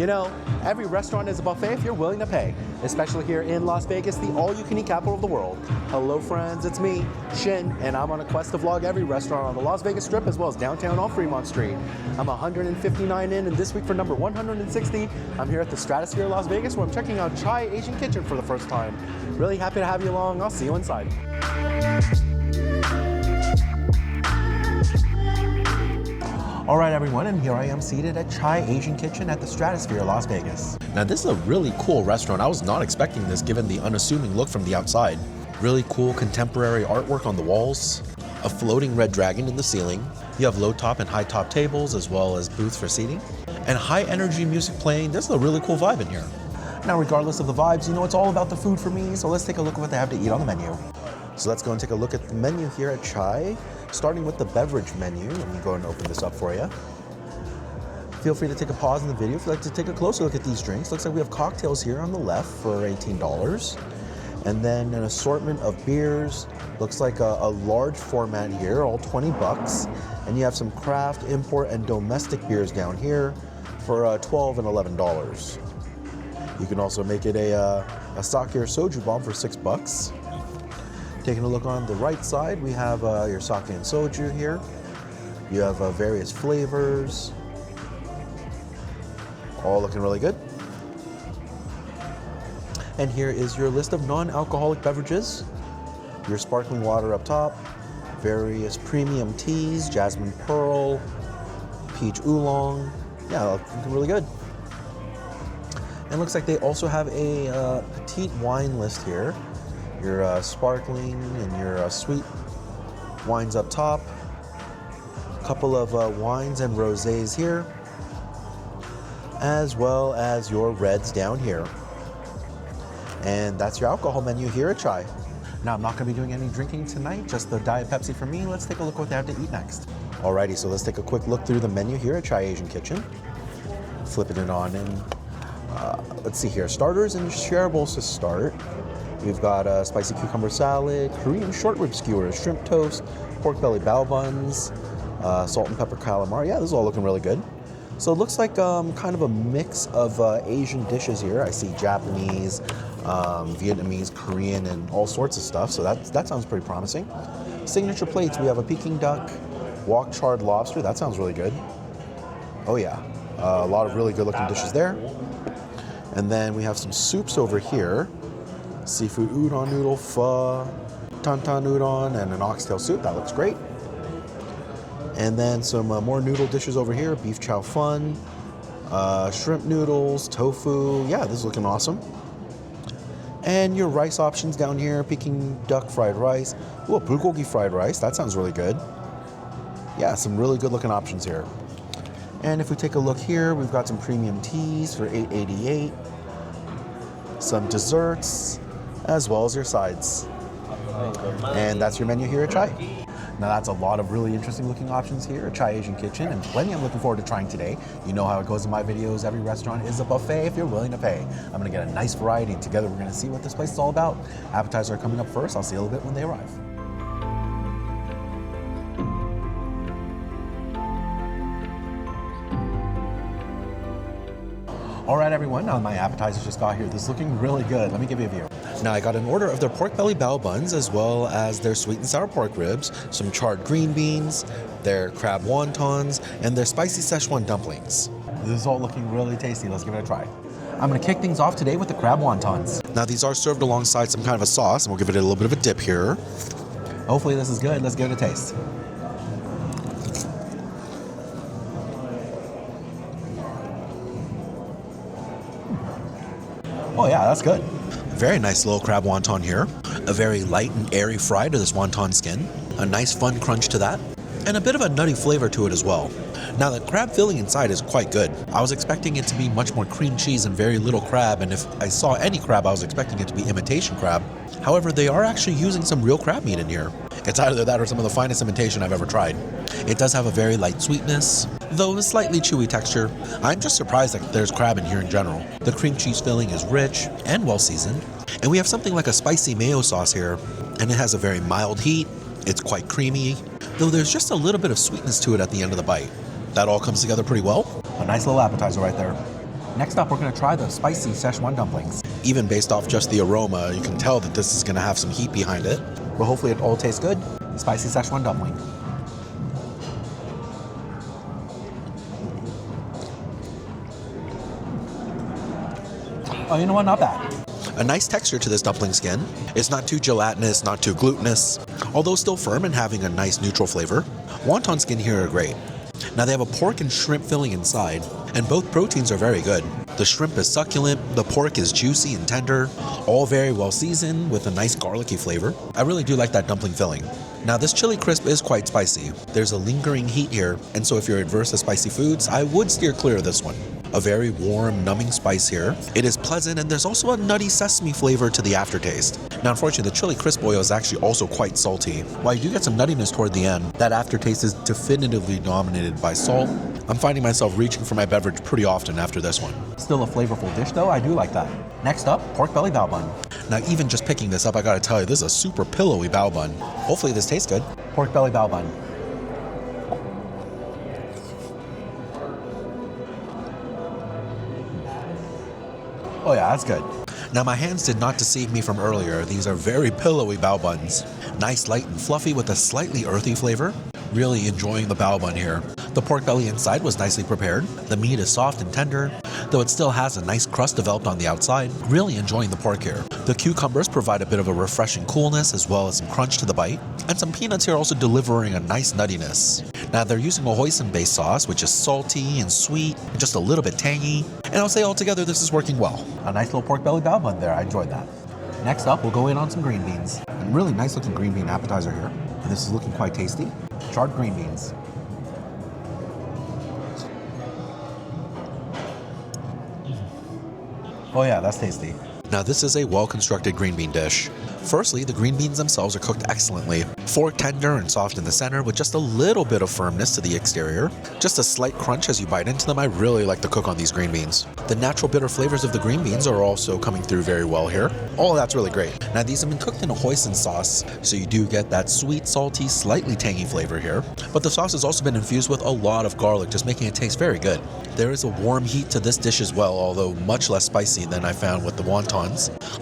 You know, every restaurant is a buffet if you're willing to pay, especially here in Las Vegas, the all-you-can-eat capital of the world. Hello friends, it's me, Shin, and I'm on a quest to vlog every restaurant on the Las Vegas Strip as well as downtown on Fremont Street. I'm 159 in, and this week for number 160, I'm here at the Stratosphere Las Vegas where I'm checking out Chai Asian Kitchen for the first time. Really happy to have you along. I'll see you inside. All right, everyone, and here I am seated at Chai Asian Kitchen at the Stratosphere, Las Vegas. Now, this is a really cool restaurant. I was not expecting this given the unassuming look from the outside. Really cool contemporary artwork on the walls, a floating red dragon in the ceiling. You have low top and high top tables as well as booths for seating, and high energy music playing. There's a really cool vibe in here. Now, regardless of the vibes, you know it's all about the food for me, so let's take a look at what they have to eat on the menu. So let's go and take a look at the menu here at Chai. Starting with the beverage menu, let me go and open this up for you. Feel free to take a pause in the video if you'd like to take a closer look at these drinks. Looks like we have cocktails here on the left for $18. And then an assortment of beers. Looks like a large format here, all 20 bucks. And you have some craft, import, and domestic beers down here for $12 and $11. You can also make it a sake or soju bomb for $6. Taking a look on the right side, we have your sake and soju here. You have various flavors, all looking really good. And here is your list of non-alcoholic beverages. Your sparkling water up top, various premium teas, jasmine pearl, peach oolong. Yeah, looking really good. And it looks like they also have a petite wine list here. Your sparkling and your sweet wines up top. A couple of wines and rosés here, as well as your reds down here. And that's your alcohol menu here at Chai. Now, I'm not going to be doing any drinking tonight, just the Diet Pepsi for me. Let's take a look what they have to eat next. Alrighty, so let's take a quick look through the menu here at Chai Asian Kitchen. Flipping it on, and let's see here. Starters and shareables to start. We've got a spicy cucumber salad, Korean short rib skewers, shrimp toast, pork belly bao buns, salt and pepper calamari. Yeah, this is all looking really good. So it looks like kind of a mix of Asian dishes here. I see Japanese, Vietnamese, Korean, and all sorts of stuff. So that sounds pretty promising. Signature plates, we have a Peking duck, wok charred lobster. That sounds really good. Oh yeah, a lot of really good looking dishes there. And then we have some soups over here. Seafood udon noodle, pho, tantan udon, and an oxtail soup. That looks great. And then some more noodle dishes over here. Beef chow fun, shrimp noodles, tofu. Yeah, this is looking awesome. And your rice options down here. Peking duck fried rice. Ooh, bulgogi fried rice. That sounds really good. Yeah, some really good looking options here. And if we take a look here, we've got some premium teas for $8.88. Some desserts, as well as your sides. And that's your menu here at Chai. Now that's a lot of really interesting looking options here at Chai Asian Kitchen, and plenty I'm looking forward to trying today. You know how it goes in my videos, every restaurant is a buffet if you're willing to pay. I'm gonna get a nice variety, and together we're gonna see what this place is all about. Appetizers are coming up first. I'll see you a little bit when they arrive. All right, everyone, now my appetizers just got here. This is looking really good. Let me give you a view. Now, I got an order of their pork belly bao buns, as well as their sweet and sour pork ribs, some charred green beans, their crab wontons, and their spicy Szechuan dumplings. This is all looking really tasty. Let's give it a try. I'm gonna kick things off today with the crab wontons. Now, these are served alongside some kind of a sauce, and we'll give it a little bit of a dip here. Hopefully this is good. Let's give it a taste. Oh yeah, that's good. Very nice little crab wonton here. A very light and airy fry to this wonton skin. A nice fun crunch to that. And a bit of a nutty flavor to it as well. Now the crab filling inside is quite good. I was expecting it to be much more cream cheese and very little crab, and if I saw any crab, I was expecting it to be imitation crab. However, they are actually using some real crab meat in here. It's either that or some of the finest imitation I've ever tried. It does have a very light sweetness, though a slightly chewy texture. I'm just surprised that there's crab in here in general. The cream cheese filling is rich and well seasoned. And we have something like a spicy mayo sauce here, and it has a very mild heat. It's quite creamy, though there's just a little bit of sweetness to it at the end of the bite. That all comes together pretty well. A nice little appetizer right there. Next up, we're gonna try the spicy Szechuan dumplings. Even based off just the aroma, you can tell that this is gonna have some heat behind it. But hopefully it all tastes good. Spicy Szechuan dumpling. Oh, you know what? Not bad. A nice texture to this dumpling skin. It's not too gelatinous, not too glutinous, although still firm and having a nice neutral flavor. Wonton skin here are great. Now they have a pork and shrimp filling inside, and both proteins are very good. The shrimp is succulent, the pork is juicy and tender, all very well seasoned with a nice garlicky flavor. I really do like that dumpling filling. Now this chili crisp is quite spicy. There's a lingering heat here, and so if you're adverse to spicy foods, I would steer clear of this one. A very warm, numbing spice here. It is pleasant, and there's also a nutty sesame flavor to the aftertaste. Now unfortunately, the chili crisp oil is actually also quite salty. While you do get some nuttiness toward the end, that aftertaste is definitively dominated by salt. I'm finding myself reaching for my beverage pretty often after this one. Still a flavorful dish though, I do like that. Next up, pork belly bao bun. Now even just picking this up, I gotta tell you, this is a super pillowy bao bun. Hopefully this tastes good. Pork belly bao bun. Oh yeah, that's good. Now my hands did not deceive me from earlier. These are very pillowy bao buns. Nice, light, and fluffy with a slightly earthy flavor. Really enjoying the bao bun here. The pork belly inside was nicely prepared. The meat is soft and tender, though it still has a nice crust developed on the outside. Really enjoying the pork here. The cucumbers provide a bit of a refreshing coolness as well as some crunch to the bite. And some peanuts here also delivering a nice nuttiness. Now they're using a hoisin-based sauce, which is salty and sweet, and just a little bit tangy. And I'll say altogether this is working well. A nice little pork belly bao bun there, I enjoyed that. Next up, we'll go in on some green beans. A really nice looking green bean appetizer here. And this is looking quite tasty. Charred green beans. Oh yeah, that's tasty. Now this is a well-constructed green bean dish. Firstly, the green beans themselves are cooked excellently. Fork tender and soft in the center with just a little bit of firmness to the exterior. Just a slight crunch as you bite into them. I really like to cook on these green beans. The natural bitter flavors of the green beans are also coming through very well here. All of that's really great. Now these have been cooked in a hoisin sauce, so you do get that sweet, salty, slightly tangy flavor here. But the sauce has also been infused with a lot of garlic, just making it taste very good. There is a warm heat to this dish as well, although much less spicy than I found with the wontons.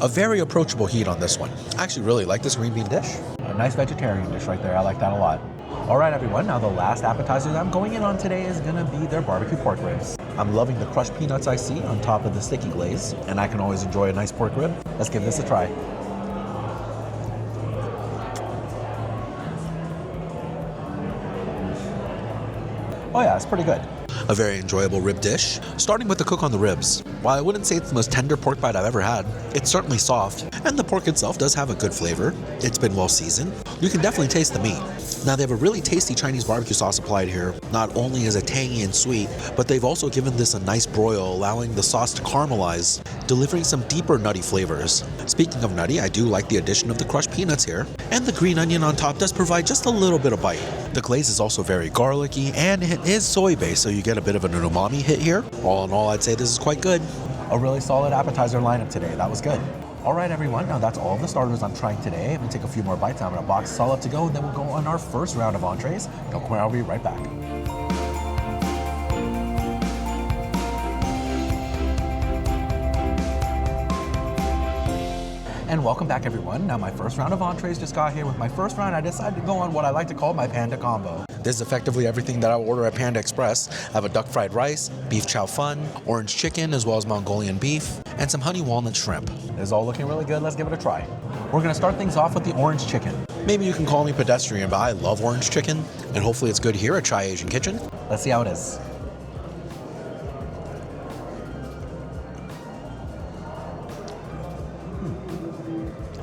A very approachable heat on this one. I actually really like this green bean dish. A nice vegetarian dish right there. I like that a lot. All right, everyone. Now the last appetizer that I'm going in on today is gonna be their barbecue pork ribs. I'm loving the crushed peanuts I see on top of the sticky glaze, and I can always enjoy a nice pork rib. Let's give this a try. Oh yeah, it's pretty good. A very enjoyable rib dish, starting with the cook on the ribs. While I wouldn't say it's the most tender pork bite I've ever had, it's certainly soft, and the pork itself does have a good flavor. It's been well seasoned. You can definitely taste the meat. Now they have a really tasty Chinese barbecue sauce applied here. Not only is it tangy and sweet, but they've also given this a nice broil, allowing the sauce to caramelize, delivering some deeper nutty flavors. Speaking of nutty, I do like the addition of the crushed peanuts here, and the green onion on top does provide just a little bit of bite. The glaze is also very garlicky, and it is soy-based, so you get a bit of an umami hit here. All in all, I'd say this is quite good. A really solid appetizer lineup today. That was good. All right, everyone. Now that's all of the starters I'm trying today. I'm gonna take a few more bites. I'm gonna box this all up to go, and then we'll go on our first round of entrees. Don't worry, I'll be right back. And welcome back, everyone. Now my first round of entrees just got here. With my first round, I decided to go on what I like to call my panda combo. This is effectively everything that I would order at Panda Express. I have a duck fried rice, beef chow fun, orange chicken, as well as Mongolian beef, and some honey walnut shrimp. This is all looking really good. Let's give it a try. We're gonna start things off with the orange chicken. Maybe you can call me pedestrian, but I love orange chicken, and hopefully it's good here at Chai Asian Kitchen. Let's see how it is.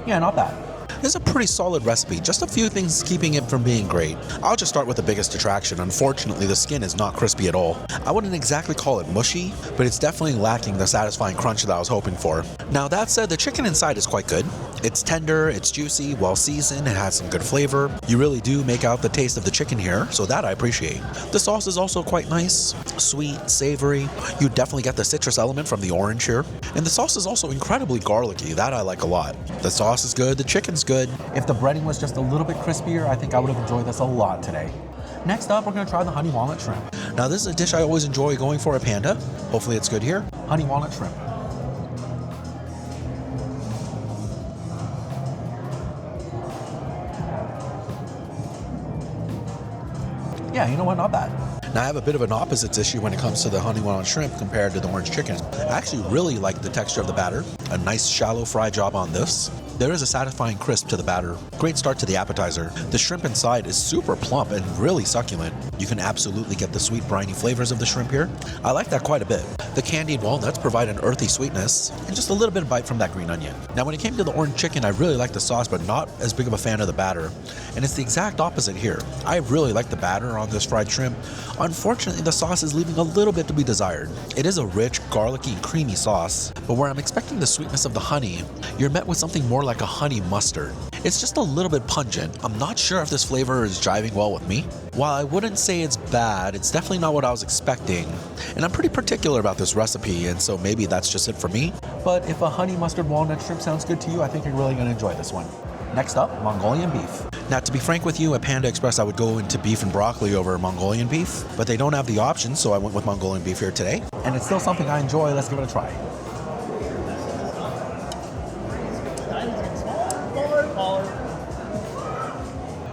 Yeah, not bad. This is a pretty solid recipe, just a few things keeping it from being great. I'll just start with the biggest detraction. Unfortunately, the skin is not crispy at all. I wouldn't exactly call it mushy, but it's definitely lacking the satisfying crunch that I was hoping for. Now that said, the chicken inside is quite good. It's tender, it's juicy, well seasoned, it has some good flavor. You really do make out the taste of the chicken here, so that I appreciate. The sauce is also quite nice, sweet, savory. You definitely get the citrus element from the orange here. And the sauce is also incredibly garlicky, that I like a lot. The sauce is good, the chicken's good. If the breading was just a little bit crispier, I think I would have enjoyed this a lot today. Next up, we're gonna try the honey walnut shrimp. Now this is a dish I always enjoy going for at Panda. Hopefully it's good here. Honey walnut shrimp. Yeah, you know what, not bad. Now I have a bit of an opposites issue when it comes to the honey walnut shrimp compared to the orange chicken. I actually really like the texture of the batter. A nice shallow fry job on this. There is a satisfying crisp to the batter. Great start to the appetizer. The shrimp inside is super plump and really succulent. You can absolutely get the sweet briny flavors of the shrimp here. I like that quite a bit. The candied walnuts provide an earthy sweetness and just a little bit of bite from that green onion. Now when it came to the orange chicken, I really like the sauce, but not as big of a fan of the batter. And it's the exact opposite here. I really like the batter on this fried shrimp. Unfortunately, the sauce is leaving a little bit to be desired. It is a rich, garlicky, creamy sauce, but where I'm expecting the sweetness of the honey, you're met with something more like a honey mustard. It's just a little bit pungent. I'm not sure if this flavor is jiving well with me. While I wouldn't say it's bad, it's definitely not what I was expecting. And I'm pretty particular about this recipe, and so maybe that's just it for me. But if a honey mustard walnut shrimp sounds good to you, I think you're really going to enjoy this one. Next up, Mongolian beef. Now, to be frank with you, at Panda Express, I would go into beef and broccoli over Mongolian beef, but they don't have the option, so I went with Mongolian beef here today. And it's still something I enjoy. Let's give it a try.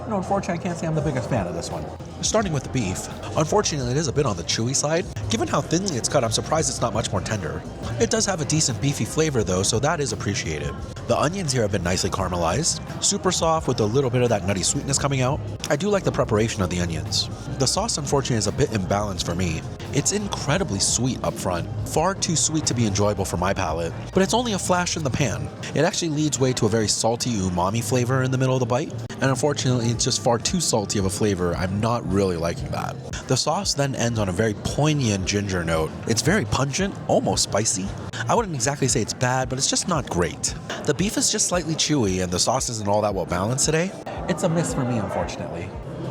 No, unfortunately, I can't say I'm the biggest fan of this one. Starting with the beef, unfortunately it is a bit on the chewy side. Given how thinly it's cut, I'm surprised it's not much more tender. It does have a decent beefy flavor though, so that is appreciated. The onions here have been nicely caramelized, super soft with a little bit of that nutty sweetness coming out. I do like the preparation of the onions. The sauce unfortunately is a bit imbalanced for me. It's incredibly sweet up front, far too sweet to be enjoyable for my palate, but it's only a flash in the pan. It actually leads way to a very salty umami flavor in the middle of the bite, and unfortunately it's just far too salty of a flavor. I'm not really liking that. The sauce then ends on a very poignant ginger note. It's very pungent, almost spicy. I wouldn't exactly say it's bad, but it's just not great. The beef is just slightly chewy and the sauce isn't all that well balanced today. It's a miss for me, unfortunately.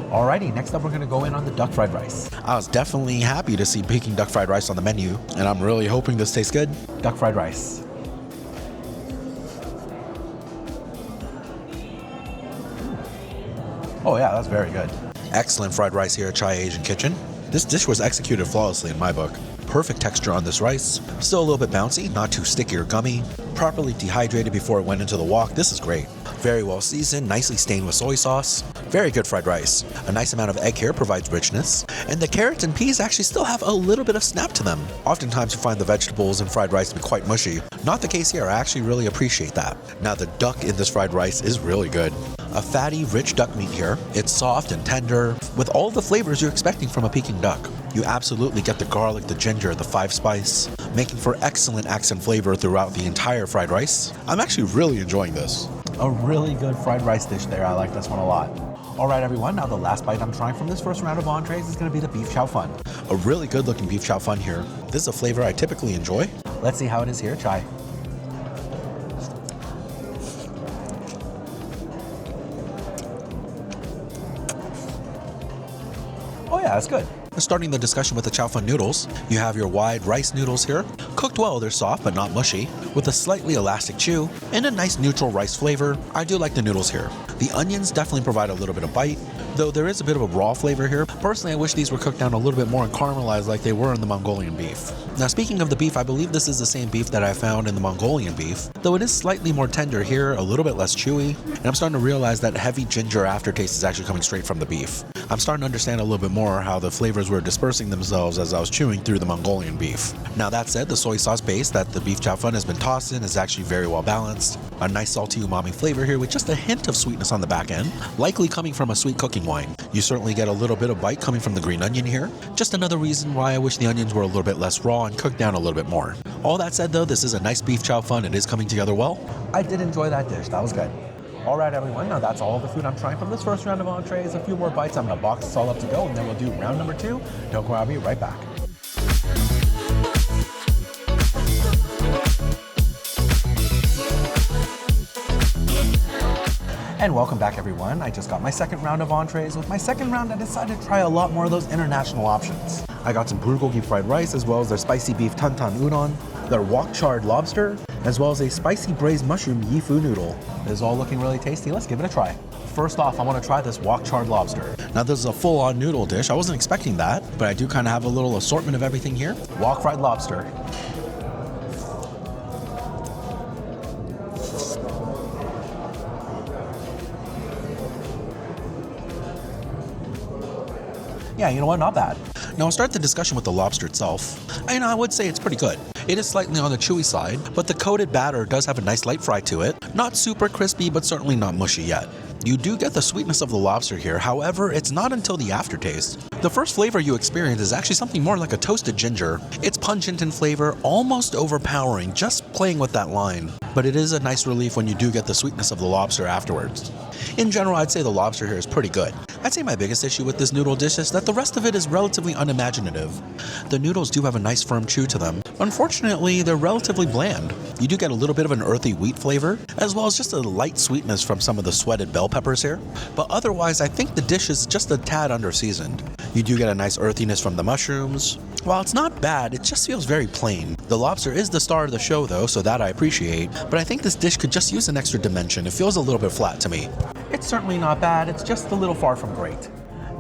Alrighty, next up we're gonna go in on the duck fried rice. I was definitely happy to see Peking duck fried rice on the menu, and I'm really hoping this tastes good. Duck fried rice. Oh yeah, that's very good. Excellent fried rice here at Chai Asian Kitchen. This dish was executed flawlessly in my book. Perfect texture on this rice. Still a little bit bouncy, not too sticky or gummy. Properly dehydrated before it went into the wok. This is great. Very well seasoned, nicely stained with soy sauce. Very good fried rice. A nice amount of egg here provides richness. And the carrots and peas actually still have a little bit of snap to them. Oftentimes you find the vegetables in fried rice to be quite mushy. Not the case here, I actually really appreciate that. Now the duck in this fried rice is really good. A fatty, rich duck meat here. It's soft and tender, with all the flavors you're expecting from a Peking duck. You absolutely get the garlic, the ginger, the 5-spice, making for excellent accent flavor throughout the entire fried rice. I'm actually really enjoying this. A really good fried rice dish there. I like this one a lot. All right, everyone, now the last bite I'm trying from this first round of entrees is going to be the beef chow fun. A really good looking beef chow fun here. This is a flavor I typically enjoy. Let's see how it is here. Chai. Oh yeah, that's good. Starting the discussion with the chow fun noodles, you have your wide rice noodles here. Cooked well, they're soft but not mushy, with a slightly elastic chew and a nice neutral rice flavor. I do like the noodles here. The onions definitely provide a little bit of bite, though there is a bit of a raw flavor here. Personally, I wish these were cooked down a little bit more and caramelized like they were in the Mongolian beef. Now speaking of the beef, I believe this is the same beef that I found in the Mongolian beef, though it is slightly more tender here, a little bit less chewy, and I'm starting to realize that heavy ginger aftertaste is actually coming straight from the beef. I'm starting to understand a little bit more how the flavors were dispersing themselves as I was chewing through the Mongolian beef. Now that said, the soy sauce base that the beef chow fun has been tossed in is actually very well balanced. A nice salty umami flavor here with just a hint of sweetness on the back end, likely coming from a sweet cooking wine. You certainly get a little bit of bite coming from the green onion here. Just another reason why I wish the onions were a little bit less raw and cooked down a little bit more. All that said though, this is a nice beef chow fun. It is coming together well. I did enjoy that dish. That was good. All right, everyone, now that's all the food I'm trying from this first round of entrees. A few more bites, I'm gonna box this all up to go, and then we'll do round number 2. Don't go, I'll be right back. And welcome back, everyone. I just got my second round of entrees. With my second round, I decided to try a lot more of those international options. I got some bulgogi fried rice, as well as their spicy beef tantan udon, their wok charred lobster, as well as a spicy braised mushroom yifu noodle. This is all looking really tasty. Let's give it a try. first off, I want to try this wok charred lobster. Now this is a full-on noodle dish. I wasn't expecting that, but I do kind of have a little assortment of everything here. Wok fried lobster. Yeah, you know what? Not bad. Now I'll start the discussion with the lobster itself. I would say it's pretty good. It is slightly on the chewy side, but the coated batter does have a nice light fry to it. Not super crispy, but certainly not mushy yet. You do get the sweetness of the lobster here, however, it's not until the aftertaste. The first flavor you experience is actually something more like a toasted ginger. It's pungent in flavor, almost overpowering, just playing with that line. But it is a nice relief when you do get the sweetness of the lobster afterwards. In general, I'd say the lobster here is pretty good. I'd say my biggest issue with this noodle dish is that the rest of it is relatively unimaginative. The noodles do have a nice firm chew to them. Unfortunately, they're relatively bland. You do get a little bit of an earthy wheat flavor, as well as just a light sweetness from some of the sweated bell peppers here. But otherwise, I think the dish is just a tad under-seasoned. You do get a nice earthiness from the mushrooms. While it's not bad, it just feels very plain. The lobster is the star of the show though, so that I appreciate, but I think this dish could just use an extra dimension. It feels a little bit flat to me. It's certainly not bad, it's just a little far from great.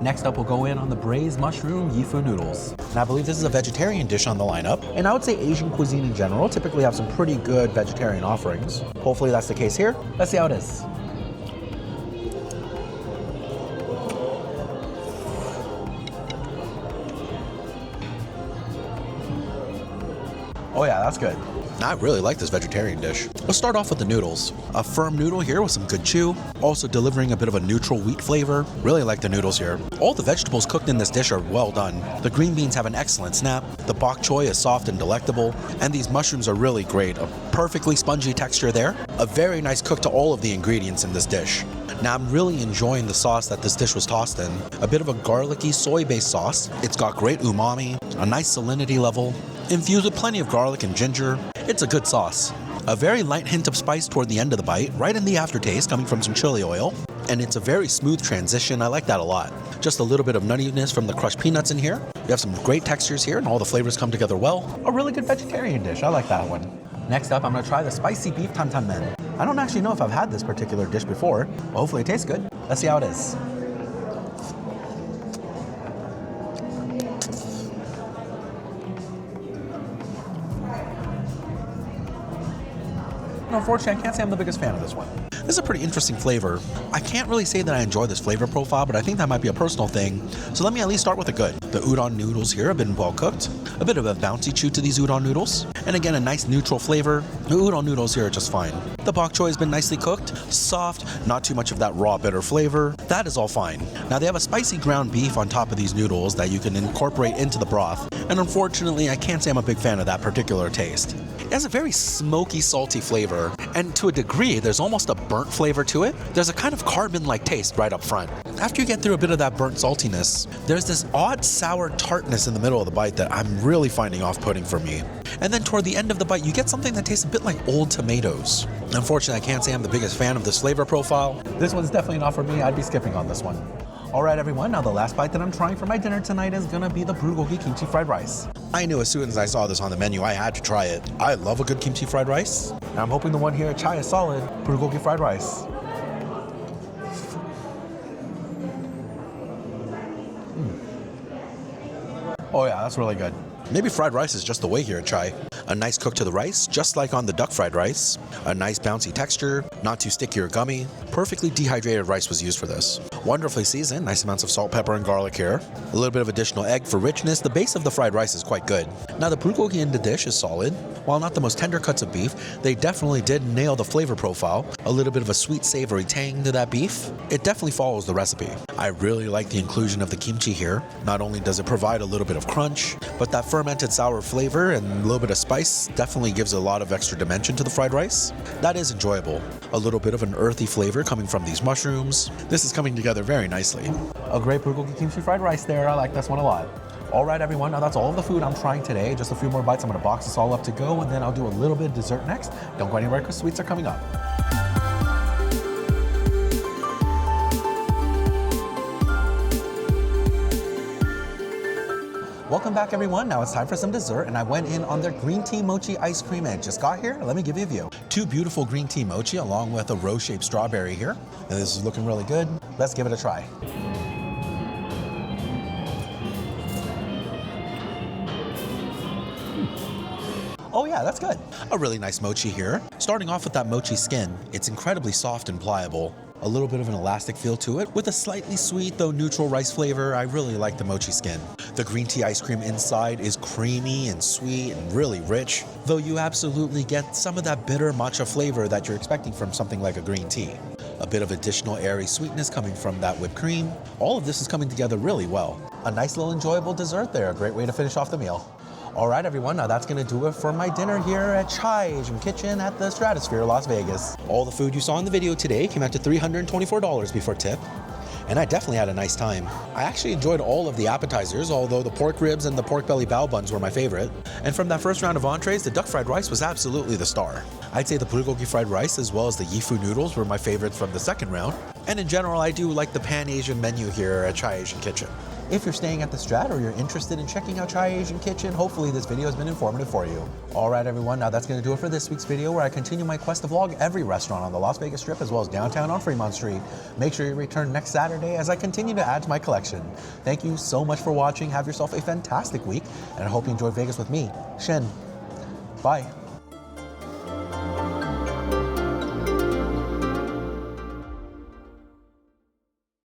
Next up, we'll go in on the braised mushroom yifu noodles. Now, I believe this is a vegetarian dish on the lineup, and I would say Asian cuisine in general typically have some pretty good vegetarian offerings. Hopefully that's the case here. Let's see how it is. Oh yeah, that's good. I really like this vegetarian dish. Let's start off with the noodles. A firm noodle here with some good chew, also delivering a bit of a neutral wheat flavor. Really like the noodles here. All the vegetables cooked in this dish are well done. The green beans have an excellent snap, the bok choy is soft and delectable, and these mushrooms are really great. A perfectly spongy texture there. A very nice cook to all of the ingredients in this dish. Now I'm really enjoying the sauce that this dish was tossed in. A bit of a garlicky soy-based sauce. It's got great umami, a nice salinity level, infused with plenty of garlic and ginger. It's a good sauce. A very light hint of spice toward the end of the bite, right in the aftertaste coming from some chili oil. And it's a very smooth transition. I like that a lot. Just a little bit of nuttiness from the crushed peanuts in here. You have some great textures here and all the flavors come together well. A really good vegetarian dish. I like that one. Next up, I'm gonna try the spicy beef tantan men. I don't actually know if I've had this particular dish before. Well, hopefully it tastes good. Let's see how it is. Unfortunately, I can't say I'm the biggest fan of this one. This is a pretty interesting flavor. I can't really say that I enjoy this flavor profile, but I think that might be a personal thing. So let me at least start with the good. The udon noodles here have been well cooked. A bit of a bouncy chew to these udon noodles. And again, a nice neutral flavor. The udon noodles here are just fine. The bok choy has been nicely cooked, soft, not too much of that raw bitter flavor. That is all fine. Now they have a spicy ground beef on top of these noodles that you can incorporate into the broth. And unfortunately, I can't say I'm a big fan of that particular taste. It has a very smoky, salty flavor, and to a degree, there's almost a burnt flavor to it. There's a kind of carbon-like taste right up front. After you get through a bit of that burnt saltiness, there's this odd sour tartness in the middle of the bite that I'm really finding off-putting for me. And then toward the end of the bite, you get something that tastes a bit like old tomatoes. Unfortunately, I can't say I'm the biggest fan of this flavor profile. This one's definitely not for me. I'd be skipping on this one. All right, everyone, now the last bite that I'm trying for my dinner tonight is gonna be the bulgogi kimchi fried rice. I knew as soon as I saw this on the menu, I had to try it. I love a good kimchi fried rice. And I'm hoping the one here at Chai is solid. Bulgogi fried rice. Oh yeah, that's really good. Maybe fried rice is just the way here at Chai. A nice cook to the rice, just like on the duck fried rice. A nice bouncy texture, not too sticky or gummy. Perfectly dehydrated rice was used for this. Wonderfully seasoned, nice amounts of salt, pepper, and garlic here. A little bit of additional egg for richness. The base of the fried rice is quite good. Now the bulgogi in the dish is solid. While not the most tender cuts of beef, they definitely did nail the flavor profile. A little bit of a sweet, savory tang to that beef. It definitely follows the recipe. I really like the inclusion of the kimchi here. Not only does it provide a little bit of crunch, but that fermented sour flavor and a little bit of spice definitely gives a lot of extra dimension to the fried rice. That is enjoyable. A little bit of an earthy flavor coming from these mushrooms. This is coming together very nicely. A great bulgogi kimchi fried rice there. I like this one a lot. All right, everyone, now that's all of the food I'm trying today. Just a few more bites. I'm gonna box this all up to go, and then I'll do a little bit of dessert next. Don't go anywhere because sweets are coming up. Welcome back everyone. Now it's time for some dessert and I went in on their green tea mochi ice cream and it just got here. Let me give you a view. Two beautiful green tea mochi along with a rose-shaped strawberry here. And this is looking really good. Let's give it a try. Oh yeah, that's good. A really nice mochi here. Starting off with that mochi skin, it's incredibly soft and pliable. A little bit of an elastic feel to it with a slightly sweet though neutral rice flavor. I really like the mochi skin. The green tea ice cream inside is creamy and sweet and really rich, though you absolutely get some of that bitter matcha flavor that you're expecting from something like a green tea. A bit of additional airy sweetness coming from that whipped cream. All of this is coming together really well. A nice little enjoyable dessert there. A great way to finish off the meal. All right, everyone, now that's gonna do it for my dinner here at Chai Asian Kitchen at the Stratosphere, Las Vegas. All the food you saw in the video today came out to $324 before tip, and I definitely had a nice time. I actually enjoyed all of the appetizers, although the pork ribs and the pork belly bao buns were my favorite. And from that first round of entrees, the duck fried rice was absolutely the star. I'd say the bulgogi fried rice as well as the yifu noodles were my favorites from the second round. And in general, I do like the Pan-Asian menu here at Chai Asian Kitchen. If you're staying at the Strat or you're interested in checking out Chai Asian Kitchen, hopefully this video has been informative for you. All right, everyone, now that's going to do it for this week's video where I continue my quest to vlog every restaurant on the Las Vegas Strip as well as downtown on Fremont Street. Make sure you return next Saturday as I continue to add to my collection. Thank you so much for watching. Have yourself a fantastic week, and I hope you enjoyed Vegas with me, Shin. Bye.